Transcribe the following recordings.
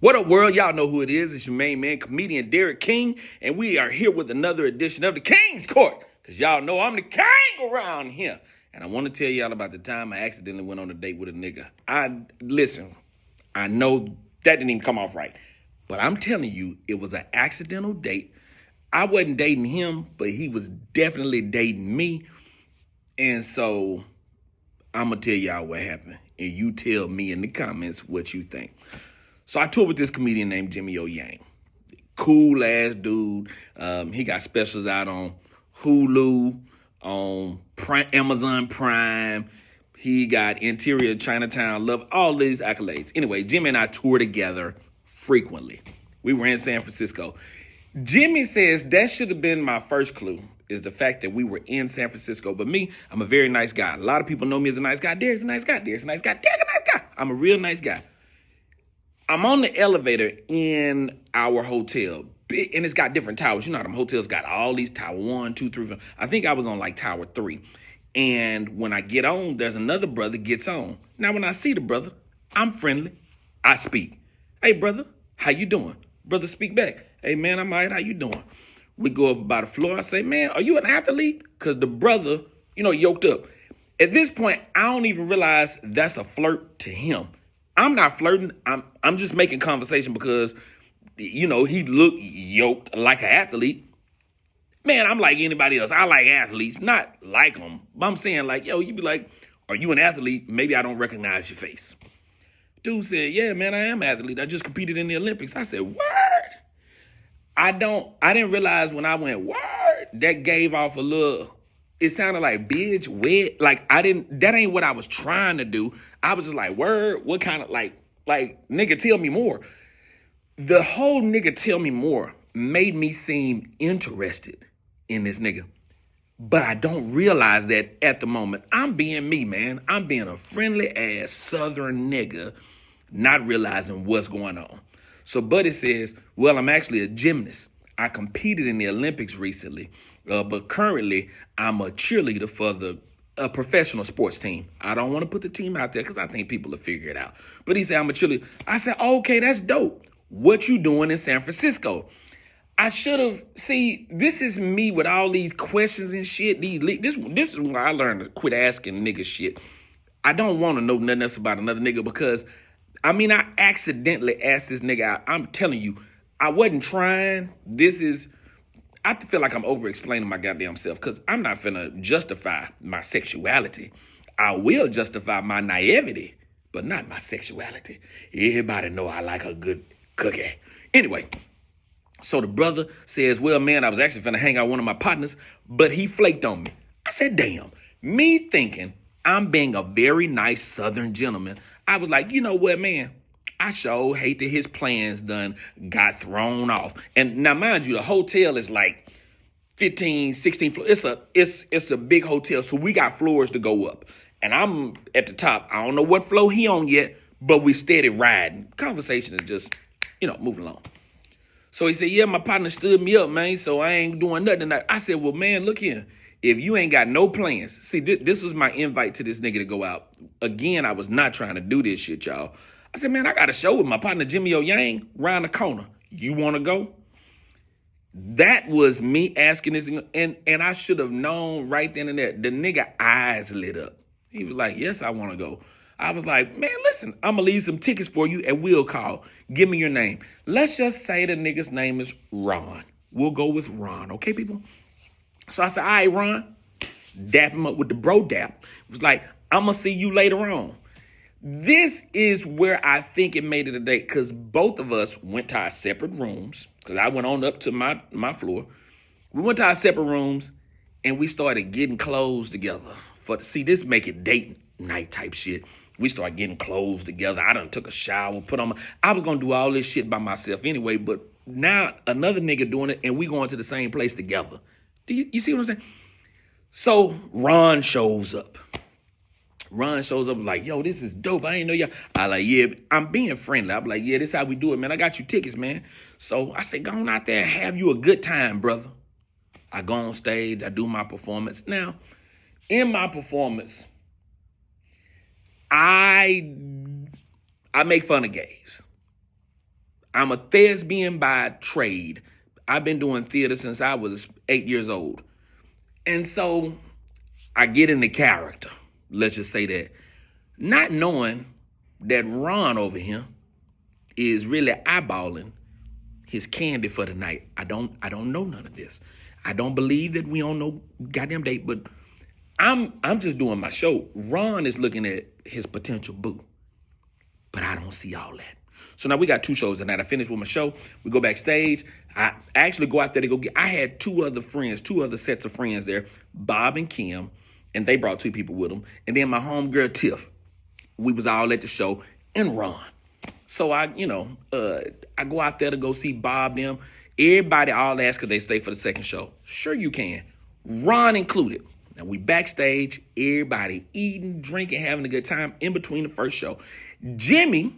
What up, world? Y'all know who it is. It's your main man, comedian Derek King, and we are here with another edition of the King's Court. Because y'all know I'm the king around here. And I want to tell y'all about the time I accidentally went on a date with a nigga. Listen, I know that didn't even come off right. But I'm telling you, it was an accidental date. I wasn't dating him, but he was definitely dating me. And so I'm going to tell y'all what happened. And you tell me in the comments what you think. So I toured with this comedian named Jimmy O Yang. Cool ass dude. He got specials out on Hulu, on Amazon Prime. He got Interior Chinatown Love, all these accolades. Anyway, Jimmy and I tour together frequently. We were in San Francisco. Jimmy says that should have been my first clue, is the fact that we were in San Francisco. But me, I'm a very nice guy. A lot of people know me as a nice guy. Derek's a nice guy. Derek's a nice guy. Derek's a nice guy. I'm a real nice guy. I'm on the elevator in our hotel, and it's got different towers. You know how them hotels got all these towers, 1, 2, 3, 4. I think I was on like tower 3. And when I get on, there's another brother gets on. Now, when I see the brother, I'm friendly. I speak. Hey, brother, how you doing? Brother speak back. Hey, man, I'm all right. How you doing? We go up by the floor. I say, man, are you an athlete? Because the brother, yoked up. At this point, I don't even realize that's a flirt to him. I'm not flirting. I'm just making conversation because, he looked yoked like an athlete. Man, I'm like anybody else. I like athletes, not like them. But I'm saying like, you be like, are you an athlete? Maybe I don't recognize your face. Dude said, yeah, man, I am an athlete. I just competed in the Olympics. I said, word? I didn't realize when I went, word, that gave off a little, it sounded like bitch, wet. Like that ain't what I was trying to do. I was just like, word, what kind of like, nigga, tell me more. The whole nigga tell me more made me seem interested in this nigga. But I don't realize that at the moment. I'm being me, man. I'm being a friendly ass Southern nigga, not realizing what's going on. So Buddy says, well, I'm actually a gymnast. I competed in the Olympics recently, but currently I'm a cheerleader for a professional sports team. I don't want to put the team out there because I think people will figure it out. But he said, I'm a cheerleader. I said, okay, that's dope. What you doing in San Francisco? I should have, this is me with all these questions and shit. This is why I learned to quit asking niggas shit. I don't want to know nothing else about another nigga because, I accidentally asked this nigga out. I'm telling you, I wasn't trying. I feel like I'm over-explaining my goddamn self because I'm not finna justify my sexuality. I will justify my naivety, but not my sexuality. Everybody know I like a good cookie. Anyway, so the brother says, well, man, I was actually finna hang out with one of my partners, but he flaked on me. I said, damn. Me thinking I'm being a very nice Southern gentleman, I was like, you know what, man? I sure hate that his plans got thrown off. And now, mind you, the hotel is like 15, 16 floors. It's a big hotel, so we got floors to go up. And I'm at the top. I don't know what floor he on yet, but we steady riding. Conversation is just, moving along. So he said, yeah, my partner stood me up, man, so I ain't doing nothing tonight. I said, well, man, look here. If you ain't got no plans, this was my invite to this nigga to go out. Again, I was not trying to do this shit, y'all. I said, man, I got a show with my partner, Jimmy O Yang, round the corner. You want to go? That was me asking this, and I should have known right then and there. The nigga eyes lit up. He was like, yes, I want to go. I was like, man, listen, I'm going to leave some tickets for you and we'll call. Give me your name. Let's just say the nigga's name is Ron. We'll go with Ron, okay, people? So I said, all right, Ron. Dap him up with the bro dap. It was like, I'm going to see you later on. This is where I think it made it a date because both of us went to our separate rooms because I went on up to my floor. We went to our separate rooms and we started getting clothes together. This make it date night type shit. We started getting clothes together. I done took a shower, I was going to do all this shit by myself anyway, but now another nigga doing it and we going to the same place together. Do you see what I'm saying? So Ron shows up. Like, yo, this is dope. I ain't know y'all. I like, yeah, I'm being friendly. I'm like, yeah, this how we do it, man. I got you tickets, man. So I said, go on out there and have you a good time, brother. I go on stage. I do my performance. Now, in my performance, I make fun of gays. I'm a thespian by trade. I've been doing theater since I was 8 years old. And so I get into character. Let's just say that. Not knowing that Ron over here is really eyeballing his candy for the night. I don't know none of this. I don't believe that we on no goddamn date, but I'm just doing my show. Ron is looking at his potential boo. But I don't see all that. So now we got 2 shows tonight. I finished with my show. We go backstage. I actually go out there to go get, I had 2 other sets of friends there, Bob and Kim, and they brought 2 people with them. And then my homegirl, Tiff. We was all at the show, and Ron. So I go out there to go see Bob, them. Everybody all ask if they stay for the second show. Sure you can. Ron included. Now we backstage, everybody eating, drinking, having a good time in between the first show. Jimmy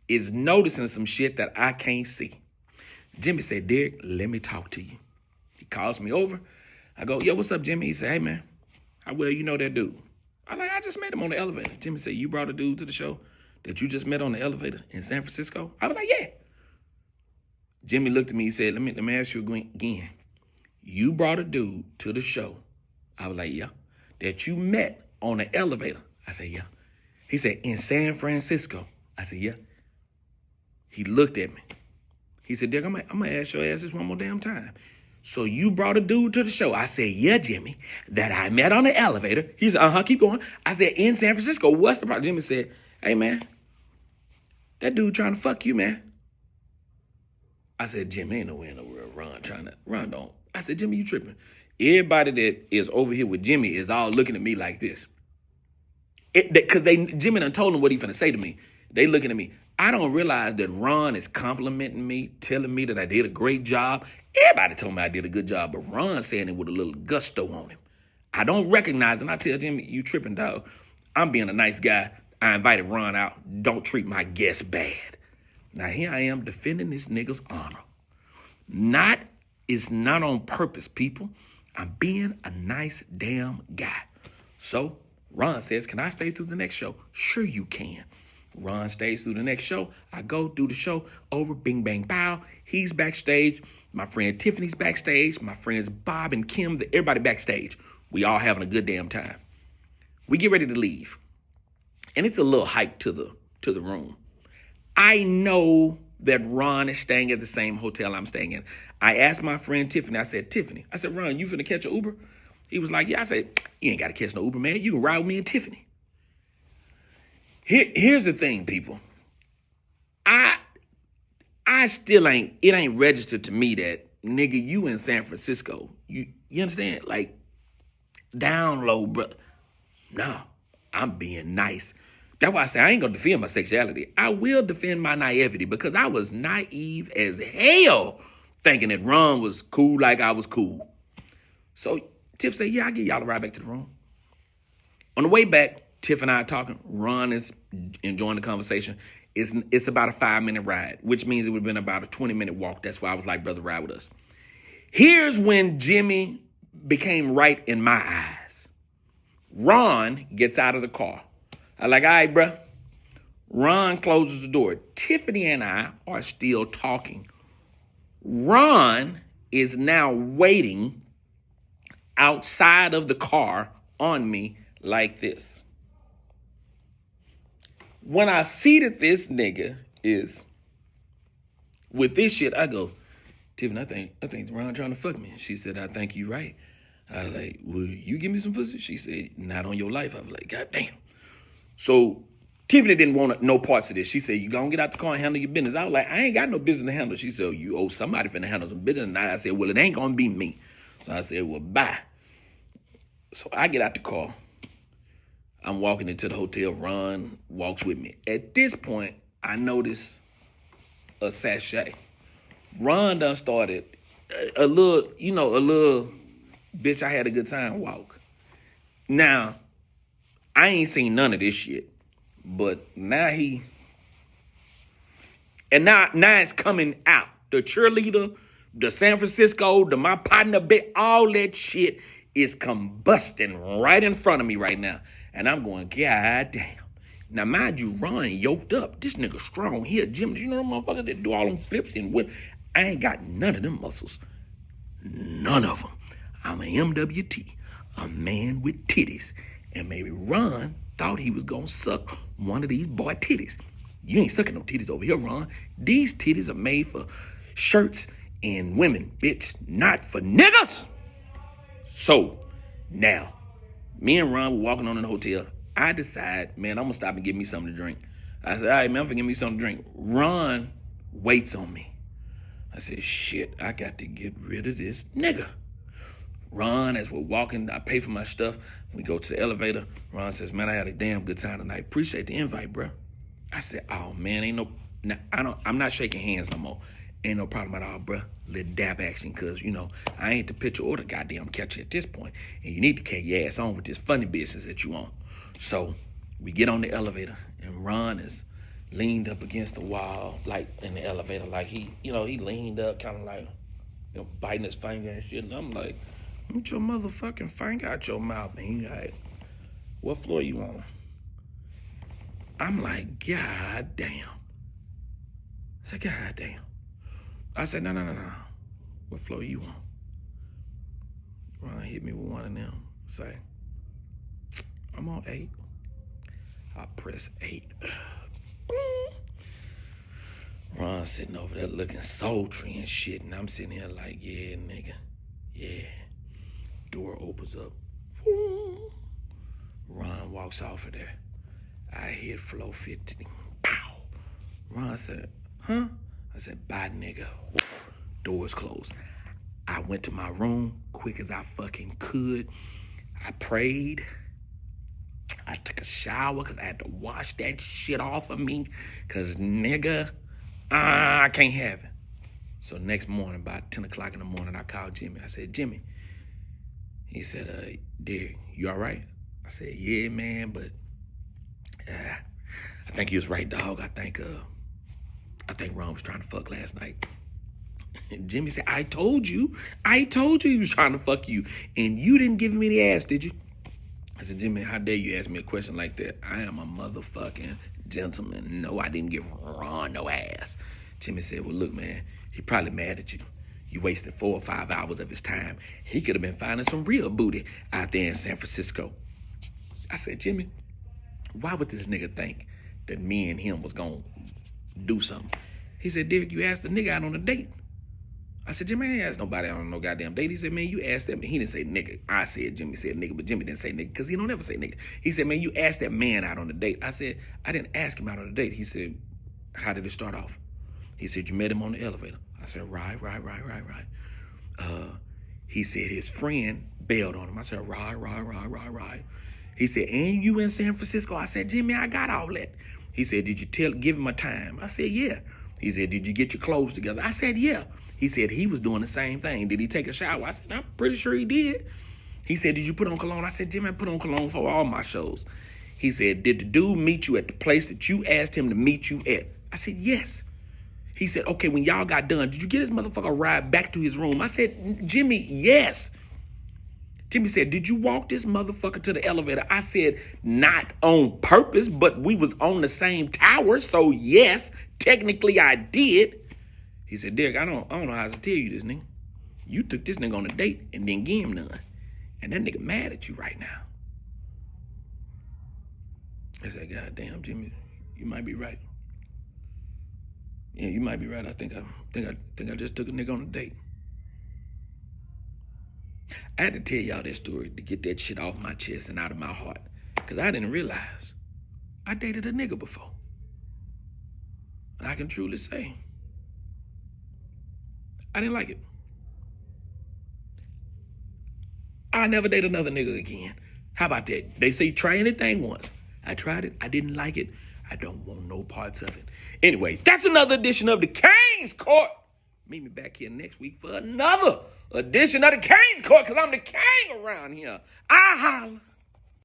is noticing some shit that I can't see. Jimmy said, Derek, let me talk to you. He calls me over. I go, yo, what's up, Jimmy? He said, hey, man, how well you know that dude? I'm like, I just met him on the elevator. Jimmy said, you brought a dude to the show that you just met on the elevator in San Francisco? I was like, yeah. Jimmy looked at me. He said, let me ask you again. You brought a dude to the show. I was like, yeah. That you met on the elevator? I said, yeah. He said, in San Francisco? I said, yeah. He looked at me. He said, Dick, I'm going to ask your ass this one more damn time. So you brought a dude to the show? I said, yeah, Jimmy, that I met on the elevator. He said, keep going. I said, in San Francisco, what's the problem? Jimmy said, hey, man, that dude trying to fuck you, man. I said, Jimmy, ain't nowhere in the world Ron don't. I said, Jimmy, you tripping. Everybody that is over here with Jimmy is all looking at me like this. Because Jimmy done told them what he finna say to me. They looking at me. I don't realize that Ron is complimenting me, telling me that I did a great job. Everybody told me I did a good job, but Ron saying it with a little gusto on him. I don't recognize it, and I tell Jimmy, you tripping, dog. I'm being a nice guy. I invited Ron out. Don't treat my guests bad. Now here I am defending this nigga's honor. It's not on purpose, people. I'm being a nice damn guy. So Ron says, can I stay through the next show? Sure you can. Ron stays through the next show. I go do the show over, bing, bang, pow. He's backstage. My friend Tiffany's backstage. My friends Bob and Kim, everybody backstage. We all having a good damn time. We get ready to leave. And it's a little hike to the room. I know that Ron is staying at the same hotel I'm staying in. I asked my friend Tiffany, I said, Ron, you finna catch an Uber? He was like, yeah. I said, you ain't got to catch no Uber, man. You can ride with me and Tiffany. Here's the thing, people. I still it ain't registered to me that, nigga, you in San Francisco. You understand? Like, down low, bro. No, I'm being nice. That's why I say I ain't gonna defend my sexuality. I will defend my naivety because I was naive as hell thinking that Ron was cool like I was cool. So Tiff said, yeah, I'll get y'all a ride back to the room. On the way back, Tiff and I are talking. Ron is enjoying the conversation. It's about a 5-minute ride, which means it would have been about a 20-minute walk. That's why I was like, brother, ride with us. Here's when Jimmy became right in my eyes. Ron gets out of the car. I'm like, all right, bro. Ron closes the door. Tiffany and I are still talking. Ron is now waiting outside of the car on me like this. When I see that this nigga is with this shit, I go, Tiffany, I think Ron trying to fuck me. She said, I think you right. I was like, will you give me some pussy? She said, not on your life. I was like, God damn. So Tiffany didn't want no parts of this. She said, you gonna get out the car and handle your business. I was like, I ain't got no business to handle. She said, you owe somebody finna handle some business. And I said, well, it ain't gonna be me. So I said, well, bye. So I get out the car. I'm walking into the hotel. Ron walks with me. At this point, I notice a sachet. Ron done started a little bitch, I had a good time walk. Now, I ain't seen none of this shit. But now it's coming out. The cheerleader, the San Francisco, my partner bit, all that shit is combusting right in front of me right now. And I'm going, God damn. Now, mind you, Ron yoked up. This nigga strong. He a gym. You know them motherfuckers that do all them flips and whip. I ain't got none of them muscles. None of them. I'm an MWT, a man with titties. And maybe Ron thought he was gonna suck one of these boy titties. You ain't sucking no titties over here, Ron. These titties are made for shirts and women, bitch, not for niggas. So, now, me and Ron were walking on in the hotel. I decide, man, I'm gonna stop and get me something to drink. I said, all right, man, I'm gonna get me something to drink. Ron waits on me. I said, shit, I got to get rid of this nigga. Ron, as we're walking, I pay for my stuff. We go to the elevator. Ron says, man, I had a damn good time tonight. Appreciate the invite, bro. I said, oh, man, I'm not shaking hands no more. Ain't no problem at all, bro. Little dab action, because, you know, I ain't the picture or the goddamn catcher at this point. And you need to carry your ass on with this funny business that you on. So we get on the elevator, and Ron is leaned up against the wall, like in the elevator, like he leaned up, kind of like, biting his finger and shit. And I'm like, get your motherfucking finger out your mouth. And he like, what floor you on? I'm like, God damn. I said, God damn. I said, no. What floor you on? Ron hit me with one of them. Say, I'm on 8. I press 8. Ron sitting over there looking sultry and shit, and I'm sitting here like, yeah, nigga, yeah. Door opens up. Ron walks off of there. I hit floor 15. Pow. Ron said, huh? I said, bye, nigga. Doors closed. I went to my room quick as I fucking could. I prayed. I took a shower because I had to wash that shit off of me. Because, nigga, I can't have it. So next morning, about 10 o'clock in the morning, I called Jimmy. I said, Jimmy. He said, Derek, you all right? I said, yeah, man, but I think he was right, dog. I think Ron was trying to fuck last night. And Jimmy said, I told you he was trying to fuck you. And you didn't give me the ass, did you? I said, Jimmy, how dare you ask me a question like that? I am a motherfucking gentleman. No, I didn't give Ron no ass. Jimmy said, well, look, man, he probably mad at you. You wasted 4 or 5 hours of his time. He could have been finding some real booty out there in San Francisco. I said, Jimmy, why would this nigga think that me and him was going to do something? He said, Derek, you asked the nigga out on a date. I said, Jimmy, I ain't asked nobody out on no goddamn date. He said, man, you asked that man. He didn't say nigga. I said Jimmy said nigga, but Jimmy didn't say nigga because he don't ever say nigga. He said, man, you asked that man out on a date. I said, I didn't ask him out on a date. He said, how did it start off? He said, you met him on the elevator. I said, right. He said his friend bailed on him. I said, right. He said, and you in San Francisco? I said, Jimmy, I got all that. He said, did you give him a time? I said, yeah. He said, did you get your clothes together? I said, yeah. He said he was doing the same thing. Did he take a shower? I said, I'm pretty sure he did. He said, did you put on cologne? I said, Jimmy, I put on cologne for all my shows. He said, did the dude meet you at the place that you asked him to meet you at? I said, yes. He said, okay, when y'all got done, did you get this motherfucker a ride back to his room? I said, Jimmy, yes. Jimmy said, did you walk this motherfucker to the elevator? I said, not on purpose, but we was on the same tower, so yes, technically I did. He said, Derek, I don't know how to tell you this, nigga. You took this nigga on a date and didn't give him none. And that nigga mad at you right now. I said, God damn, Jimmy, you might be right. Yeah, you might be right. I think I just took a nigga on a date. I had to tell y'all that story to get that shit off my chest and out of my heart. Because I didn't realize I dated a nigga before. And I can truly say, I didn't like it. I never date another nigga again. How about that? They say try anything once. I tried it. I didn't like it. I don't want no parts of it. Anyway, that's another edition of the King's Court. Meet me back here next week for another edition of the King's Court because I'm the king around here. I holla.